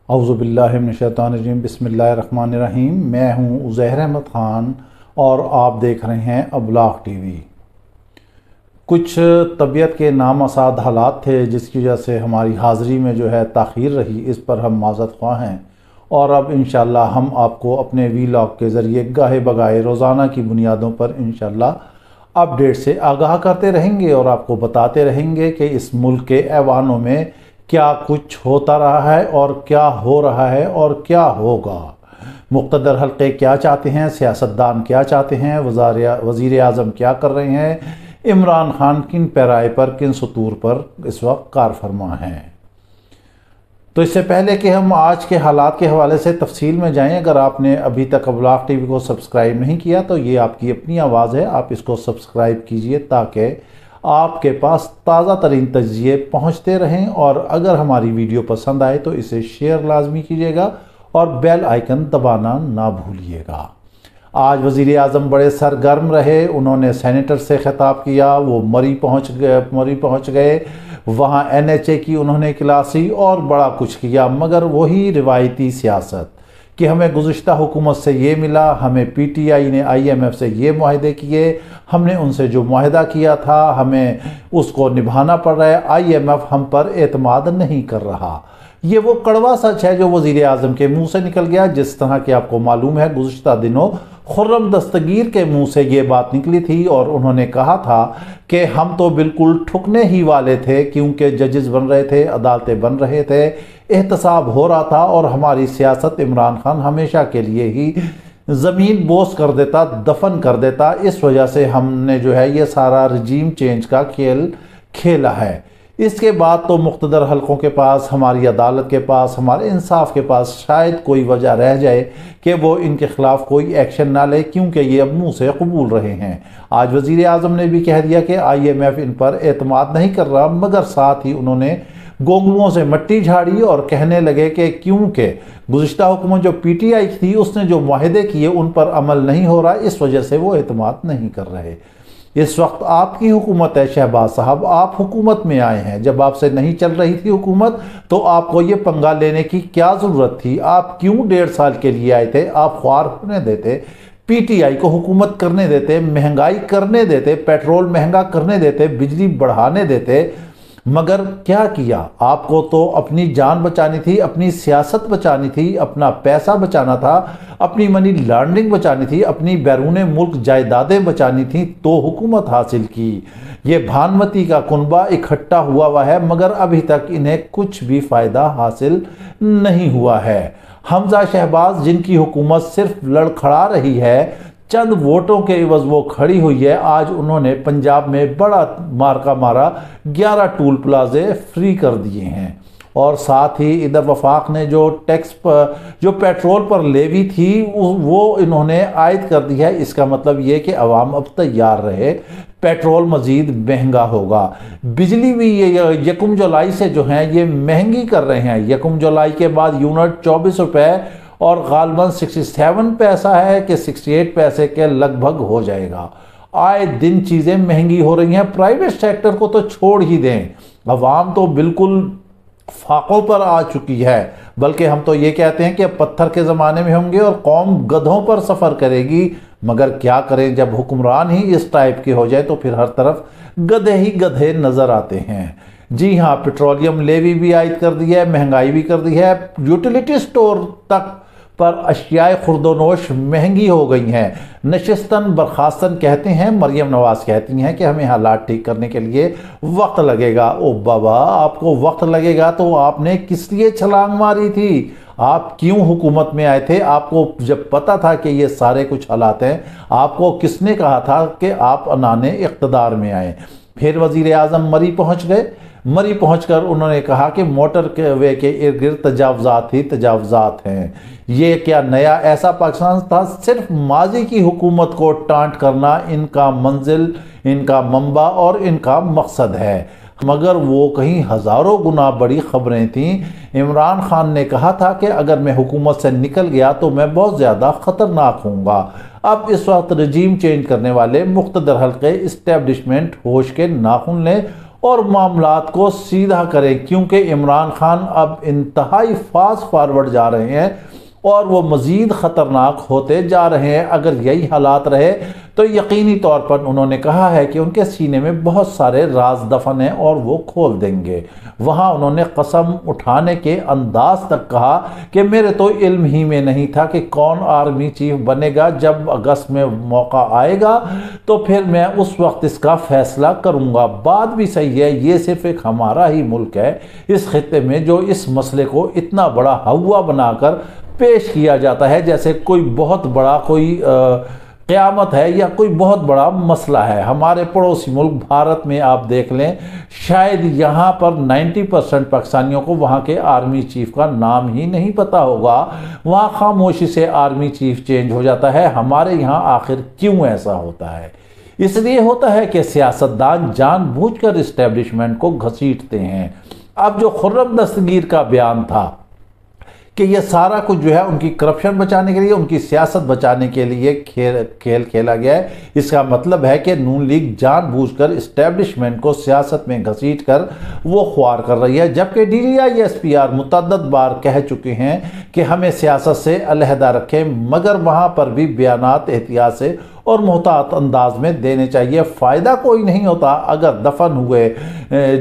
اعوذ باللہ من الشیطان الرجیم بسم اللہ الرحمن الرحیم۔ میں ہوں عزیر احمد خان اور آپ دیکھ رہے ہیں ابلاغ ٹی وی۔ کچھ طبیعت کے نامساعد حالات تھے جس کی وجہ سے ہماری حاضری میں تاخیر رہی، اس پر ہم معذرت خواہ ہیں، اور اب انشاءاللہ ہم آپ کو اپنے ویلاگ کے ذریعے گاہے بگاہے روزانہ کی بنیادوں پر انشاءاللہ اپ ڈیٹ سے آگاہ کرتے رہیں گے اور آپ کو بتاتے رہیں گے کہ اس ملک کے ایوانوں میں کیا کچھ ہوتا رہا ہے اور کیا ہو رہا ہے اور کیا ہوگا، مقتدر حلقے کیا چاہتے ہیں، سیاستدان کیا چاہتے ہیں، وزیر اعظم کیا کر رہے ہیں، عمران خان کن پیرائے پر کن سطور پر اس وقت کار فرما ہیں۔ تو اس سے پہلے کہ ہم آج کے حالات کے حوالے سے تفصیل میں جائیں، اگر آپ نے ابھی تک ابلاغ ٹی وی کو سبسکرائب نہیں کیا تو یہ آپ کی اپنی آواز ہے، آپ اس کو سبسکرائب کیجئے تاکہ آپ کے پاس تازہ ترین تجزیے پہنچتے رہیں، اور اگر ہماری ویڈیو پسند آئے تو اسے شیئر لازمی کیجئے گا اور بیل آئیکن دبانا نہ بھولیے گا۔ آج وزیر اعظم بڑے سرگرم رہے، انہوں نے سینیٹر سے خطاب کیا، وہ مری پہنچ گئے، وہاں NHA کی انہوں نے کلاس لی اور بڑا کچھ کیا، مگر وہی روایتی سیاست کہ ہمیں گزشتہ حکومت سے یہ ملا، ہمیں PTI نے IMF سے یہ معاہدے کیے، ہم نے ان سے جو معاہدہ کیا تھا ہمیں اس کو نبھانا پڑ رہا ہے، IMF ہم پر اعتماد نہیں کر رہا۔ یہ وہ کڑوا سچ ہے جو وزیر اعظم کے منہ سے نکل گیا، جس طرح کہ آپ کو معلوم ہے گزشتہ دنوں خرم دستگیر کے منہ سے یہ بات نکلی تھی اور انہوں نے کہا تھا کہ ہم تو بالکل ٹھکنے ہی والے تھے، کیونکہ ججز بن رہے تھے، عدالتیں بن رہے تھے، احتساب ہو رہا تھا، اور ہماری سیاست عمران خان ہمیشہ کے لیے ہی زمین بوس کر دیتا، دفن کر دیتا۔ اس وجہ سے ہم نے یہ سارا رجیم چینج کا کھیل کھیلا ہے۔ اس کے بعد تو مقتدر حلقوں کے پاس، ہماری عدالت کے پاس، ہمارے انصاف کے پاس شاید کوئی وجہ رہ جائے کہ وہ ان کے خلاف کوئی ایکشن نہ لے، کیونکہ یہ اب منہ سے قبول رہے ہیں۔ آج وزیر اعظم نے بھی کہہ دیا کہ IMF ان پر اعتماد نہیں کر رہا، مگر ساتھ ہی انہوں نے گونگوؤں سے مٹی جھاڑی اور کہنے لگے کہ کیونکہ گزشتہ حکومت جو PTI تھی اس نے جو معاہدے کیے ان پر عمل نہیں ہو رہا، اس وجہ سے وہ اعتماد نہیں کر رہے۔ اس وقت آپ کی حکومت ہے شہباز صاحب، آپ حکومت میں آئے ہیں، جب آپ سے نہیں چل رہی تھی حکومت تو آپ کو یہ پنگا لینے کی کیا ضرورت تھی؟ آپ کیوں 1.5 سال کے لیے آئے تھے؟ آپ خوار ہونے دیتے، PTI کو حکومت کرنے دیتے، مہنگائی کرنے دیتے، پیٹرول مہنگا کرنے دیتے، بجلی بڑھانے دیتے، مگر کیا کیا؟ آپ کو تو اپنی جان بچانی تھی، اپنی سیاست بچانی تھی، اپنا پیسہ بچانا تھا، اپنی منی لانڈرنگ بچانی تھی، اپنی بیرون ملک جائیدادیں بچانی تھیں، تو حکومت حاصل کی۔ یہ بھانمتی کا کنبہ اکٹھا ہوا ہے، مگر ابھی تک انہیں کچھ بھی فائدہ حاصل نہیں ہوا ہے۔ حمزہ شہباز جن کی حکومت صرف لڑکھڑا رہی ہے، چند ووٹوں کے عوض وہ کھڑی ہوئی ہے، آج انہوں نے پنجاب میں بڑا مارکا مارا، 11 ٹول پلازے فری کر دیے ہیں، اور ساتھ ہی ادھر وفاق نے جو ٹیکس جو پیٹرول پر لیوی تھی وہ انہوں نے عائد کر دی ہے۔ اس کا مطلب یہ کہ عوام اب تیار رہے، پیٹرول مزید مہنگا ہوگا۔ بجلی بھی یہ 1 جولائی سے یہ مہنگی کر رہے ہیں، 1 جولائی کے بعد یونٹ 24 روپے اور غالباً 67 پیسہ ہے کہ 68 پیسے کے لگ بھگ ہو جائے گا۔ آئے دن چیزیں مہنگی ہو رہی ہیں، پرائیویٹ سیکٹر کو تو چھوڑ ہی دیں، عوام تو بالکل فاقوں پر آ چکی ہے، بلکہ ہم تو یہ کہتے ہیں کہ اب پتھر کے زمانے میں ہوں گے اور قوم گدھوں پر سفر کرے گی، مگر کیا کریں جب حکمران ہی اس ٹائپ کے ہو جائے تو پھر ہر طرف گدھے ہی گدھے نظر آتے ہیں۔ جی ہاں، پیٹرولیم لیوی بھی عائد کر دی ہے، مہنگائی بھی کر دی ہے، یوٹیلیٹی سٹور تک پر اشیاء خرد و نوش مہنگی ہو گئی ہیں۔ نشستن برخاستن کہتے ہیں، مریم نواز کہتی ہیں کہ ہمیں حالات ٹھیک کرنے کے لیے وقت لگے گا۔ او بابا، آپ کو وقت لگے گا تو آپ نے کس لیے چھلانگ ماری تھی؟ آپ کیوں حکومت میں آئے تھے؟ آپ کو جب پتا تھا کہ یہ سارے کچھ حالات ہیں، آپ کو کس نے کہا تھا کہ آپ عنان اقتدار میں آئیں؟ پھر وزیر اعظم مری پہنچ گئے، مری پہنچ کر انہوں نے کہا کہ موٹر وے کے ارد گرد تجاوزات ہی تجاوزات ہیں۔ یہ کیا نیا ایسا پاکستان تھا؟ صرف ماضی کی حکومت کو ٹانٹ کرنا ان کا منزل، ان کا منبع اور ان کا مقصد ہے، مگر وہ کہیں ہزاروں گنا بڑی خبریں تھیں۔ عمران خان نے کہا تھا کہ اگر میں حکومت سے نکل گیا تو میں بہت زیادہ خطرناک ہوں گا۔ اب اس وقت رجیم چینج کرنے والے مقتدر حلقے اسٹیبلشمنٹ ہوش کے ناخن لیں اور معاملات کو سیدھا کریں، کیونکہ عمران خان اب انتہائی فاسٹ فارورڈ جا رہے ہیں اور وہ مزید خطرناک ہوتے جا رہے ہیں۔ اگر یہی حالات رہے تو یقینی طور پر انہوں نے کہا ہے کہ ان کے سینے میں بہت سارے راز دفن ہیں اور وہ کھول دیں گے۔ وہاں انہوں نے قسم اٹھانے کے انداز تک کہا کہ میرے تو علم ہی میں نہیں تھا کہ کون آرمی چیف بنے گا، جب اگست میں موقع آئے گا تو پھر میں اس وقت اس کا فیصلہ کروں گا۔ بات بھی صحیح ہے، یہ صرف ایک ہمارا ہی ملک ہے اس خطے میں جو اس مسئلے کو اتنا بڑا ہوا بنا کر پیش کیا جاتا ہے جیسے کوئی بہت بڑا کوئی قیامت ہے یا کوئی بہت بڑا مسئلہ ہے۔ ہمارے پڑوسی ملک بھارت میں آپ دیکھ لیں، شاید یہاں پر 90% پاکستانیوں کو وہاں کے آرمی چیف کا نام ہی نہیں پتا ہوگا۔ وہاں خاموشی سے آرمی چیف چینج ہو جاتا ہے۔ ہمارے یہاں آخر کیوں ایسا ہوتا ہے؟ اس لیے ہوتا ہے کہ سیاستدان جان بوجھ کر اسٹیبلشمنٹ کو گھسیٹتے ہیں۔ اب جو خرم دستگیر کا بیان تھا کہ یہ سارا کچھ جو ہے ان کی کرپشن بچانے کے لیے، ان کی سیاست بچانے کے لیے کھیل کھیلا گیا ہے، اس کا مطلب ہے کہ نون لیگ جان بوجھ کر اسٹیبلشمنٹ کو سیاست میں گھسیٹ کر وہ خوار کر رہی ہے، جبکہ DDI-SPR متعدد بار کہہ چکے ہیں کہ ہمیں سیاست سے علیحدہ رکھیں، مگر وہاں پر بھی بیانات احتیاط سے اور محتاط انداز میں دینے چاہیے۔ فائدہ کوئی نہیں ہوتا اگر دفن ہوئے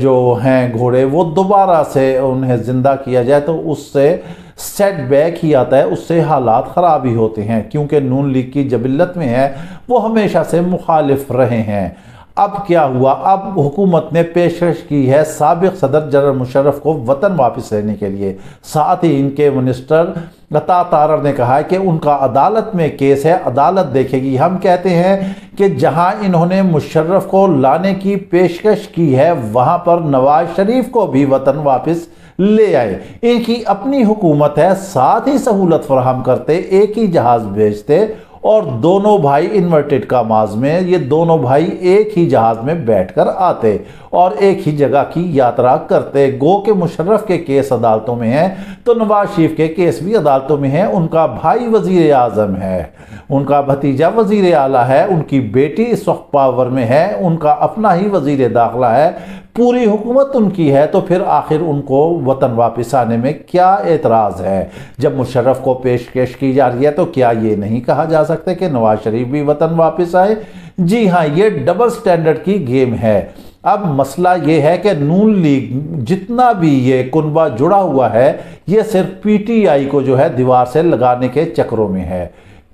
جو ہیں گھوڑے وہ دوبارہ سے انہیں زندہ کیا جائے تو اس سے سیٹ بیک ہی آتا ہے، اس سے حالات خراب ہی ہوتے ہیں، کیونکہ نون لیگ کی جبلت میں ہے، وہ ہمیشہ سے مخالف رہے ہیں۔ اب کیا ہوا؟ اب حکومت نے پیشکش کی ہے سابق صدر جنرل مشرف کو وطن واپس لینے کے لیے۔ ساتھ ہی ان کے منسٹر عطا تارڑ نے کہا ہے کہ ان کا عدالت میں کیس ہے، عدالت دیکھے گی۔ ہم کہتے ہیں کہ جہاں انہوں نے مشرف کو لانے کی پیشکش کی ہے وہاں پر نواز شریف کو بھی وطن واپس لے آئے۔ ان کی اپنی حکومت ہے، ساتھ ہی سہولت فراہم کرتے، ایک ہی جہاز بھیجتے اور دونوں بھائی انورٹڈ کاماز میں یہ دونوں بھائی ایک ہی جہاز میں بیٹھ کر آتے اور ایک ہی جگہ کی یاترا کرتے۔ گو کہ مشرف کے کیس عدالتوں میں ہیں تو نواز شریف کے کیس بھی عدالتوں میں ہیں۔ ان کا بھائی وزیر اعظم ہے، ان کا بھتیجا وزیر اعلیٰ ہے، ان کی بیٹی اس وقت پاور میں ہے، ان کا اپنا ہی وزیر داخلہ ہے، پوری حکومت ان کی ہے، تو پھر آخر ان کو وطن واپس آنے میں کیا اعتراض ہے؟ جب مشرف کو پیشکش کی جا رہی ہے تو کیا یہ نہیں کہا جا سکتا کہ نواز شریف بھی وطن واپس آئے؟ جی ہاں، یہ ڈبل سٹینڈرڈ کی گیم ہے۔ اب مسئلہ یہ ہے کہ نون لیگ جتنا بھی یہ کنبہ جڑا ہوا ہے یہ صرف PTI کو جو ہے دیوار سے لگانے کے چکروں میں ہے۔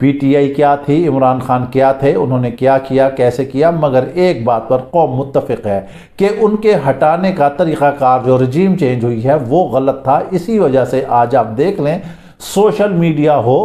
PTI کیا تھی، عمران خان کیا تھے، انہوں نے کیا کیا، کیسے کیا، مگر ایک بات پر قوم متفق ہے کہ ان کے ہٹانے کا طریقہ کار جو رجیم چینج ہوئی ہے وہ غلط تھا۔ اسی وجہ سے آج آپ دیکھ لیں، سوشل میڈیا ہو،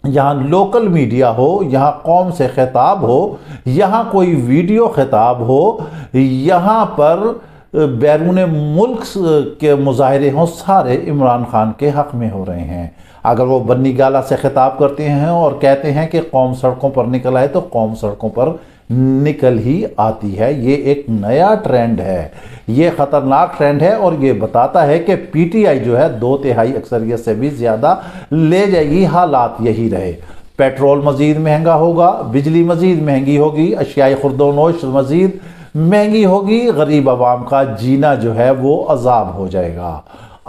یہاں لوکل میڈیا ہو، یہاں قوم سے خطاب ہو، یہاں کوئی ویڈیو خطاب ہو، یہاں پر بیرون ملک کے مظاہرے ہوں، سارے عمران خان کے حق میں ہو رہے ہیں۔ اگر وہ بنی گالہ سے خطاب کرتے ہیں اور کہتے ہیں کہ قوم سڑکوں پر نکل آئے تو قوم سڑکوں پر نکل ہی آتی ہے۔ یہ ایک نیا ٹرینڈ ہے، یہ خطرناک ٹرینڈ ہے اور یہ بتاتا ہے کہ PTI جو ہے 2/3 اکثریت سے بھی زیادہ لے جائے گی۔ حالات یہی رہے، پیٹرول مزید مہنگا ہوگا، بجلی مزید مہنگی ہوگی، اشیاء خرد و نوش مزید مہنگی ہوگی، غریب عوام کا جینا جو ہے وہ عذاب ہو جائے گا۔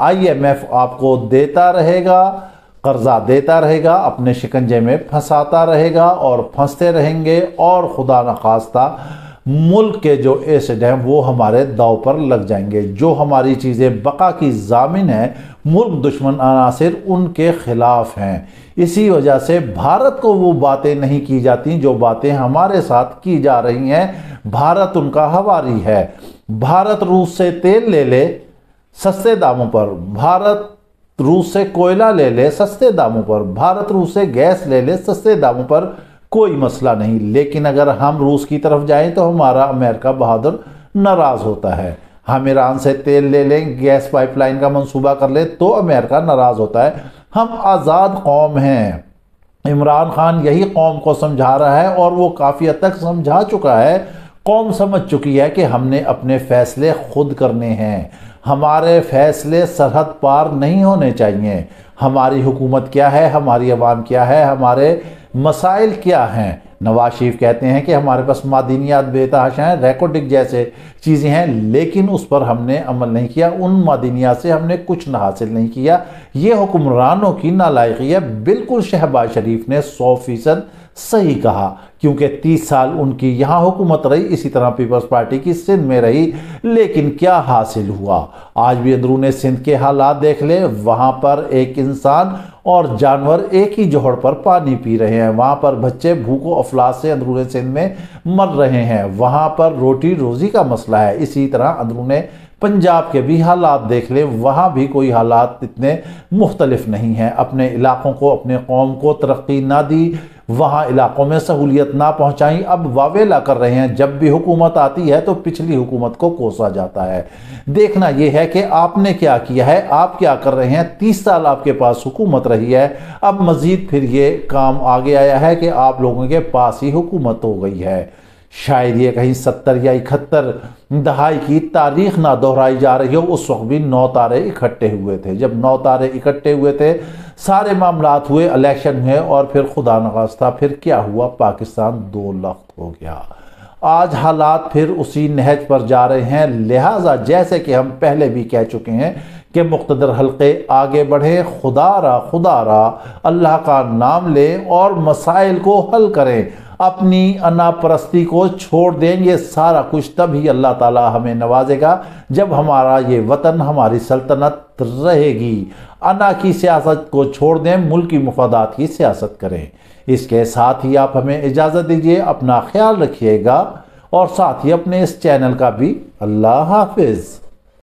IMF آپ کو دیتا رہے گا، قرضہ دیتا رہے گا، اپنے شکنجے میں پھنساتا رہے گا اور پھنستے رہیں گے، اور خدا نخواستہ ملک کے جو ایسڈ ہیں وہ ہمارے داؤ پر لگ جائیں گے۔ جو ہماری چیزیں بقا کی ضامن ہیں، ملک دشمن عناصر ان کے خلاف ہیں۔ اسی وجہ سے بھارت کو وہ باتیں نہیں کی جاتی جو باتیں ہمارے ساتھ کی جا رہی ہیں۔ بھارت ان کا ہواری ہے۔ بھارت روس سے تیل لے لے سستے داموں پر، بھارت روس سے کوئلہ لے لے سستے داموں پر، بھارت روس سے گیس لے لے سستے داموں پر، کوئی مسئلہ نہیں۔ لیکن اگر ہم روس کی طرف جائیں تو ہمارا امریکہ بہادر ناراض ہوتا ہے۔ ہم ایران سے تیل لے لیں، گیس پائپ لائن کا منصوبہ کر لیں تو امریکہ ناراض ہوتا ہے۔ ہم آزاد قوم ہیں۔ عمران خان یہی قوم کو سمجھا رہا ہے اور وہ کافی حد تک سمجھا چکا ہے۔ قوم سمجھ چکی ہے کہ ہم نے اپنے فیصلے خود کرنے ہیں، ہمارے فیصلے سرحد پار نہیں ہونے چاہیے۔ ہماری حکومت کیا ہے، ہماری عوام کیا ہے، ہمارے مسائل کیا ہیں؟ نواز شریف کہتے ہیں کہ ہمارے پاس معدنیات بے تحاشا ہیں، ریکارڈنگ جیسے چیزیں ہیں، لیکن اس پر ہم نے عمل نہیں کیا، ان معدنیات سے ہم نے کچھ نہ حاصل نہیں کیا۔ یہ حکمرانوں کی نالائقی ہے۔ بالکل شہباز شریف نے 100% صحیح کہا، کیونکہ 30 سال ان کی یہاں حکومت رہی، اسی طرح پیپلز پارٹی کی سندھ میں رہی، لیکن کیا حاصل ہوا؟ آج بھی اندرون سندھ کے حالات دیکھ لیں، وہاں پر ایک انسان اور جانور ایک ہی جوہر پر پانی پی رہے ہیں، وہاں پر بچے بھوک و افلاس سے اندرون سندھ میں مر رہے ہیں، وہاں پر روٹی روزی کا مسئلہ ہے۔ اسی طرح اندرون پنجاب کے بھی حالات دیکھ لیں، وہاں بھی کوئی حالات اتنے مختلف نہیں ہیں۔ اپنے علاقوں کو، اپنے قوم کو ترقی نہ دی، وہاں علاقوں میں سہولیت نہ پہنچائیں، اب واویلا کر رہے ہیں۔ جب بھی حکومت آتی ہے تو پچھلی حکومت کو کوسا جاتا ہے۔ دیکھنا یہ ہے کہ آپ نے کیا کیا ہے، آپ کیا کر رہے ہیں۔ 30 سال آپ کے پاس حکومت رہی ہے، اب مزید پھر یہ کام آگے آیا ہے کہ آپ لوگوں کے پاس ہی حکومت ہو گئی ہے۔ شاید یہ کہیں 70 یا 71 دہائی کی تاریخ نہ دہرائی جا رہی ہو، اس وقت بھی 9 تارے اکٹھے ہوئے تھے۔ جب 9 تارے اکٹھے ہوئے تھے، سارے معاملات ہوئے، الیکشن ہوئے، اور پھر خدا نخواستہ پھر کیا ہوا؟ پاکستان 2 لخت ہو گیا۔ آج حالات پھر اسی نہج پر جا رہے ہیں، لہٰذا جیسے کہ ہم پہلے بھی کہہ چکے ہیں کہ مقتدر حلقے آگے بڑھیں، خدا را اللہ کا نام لیں اور مسائل کو حل کریں، اپنی انا پرستی کو چھوڑ دیں۔ یہ سارا کچھ تبھی اللہ تعالیٰ ہمیں نوازے گا جب ہمارا یہ وطن، ہماری سلطنت رہے گی۔ انا کی سیاست کو چھوڑ دیں، ملکی مفادات کی سیاست کریں۔ اس کے ساتھ ہی آپ ہمیں اجازت دیجیے، اپنا خیال رکھیے گا، اور ساتھ ہی اپنے اس چینل کا بھی۔ اللہ حافظ۔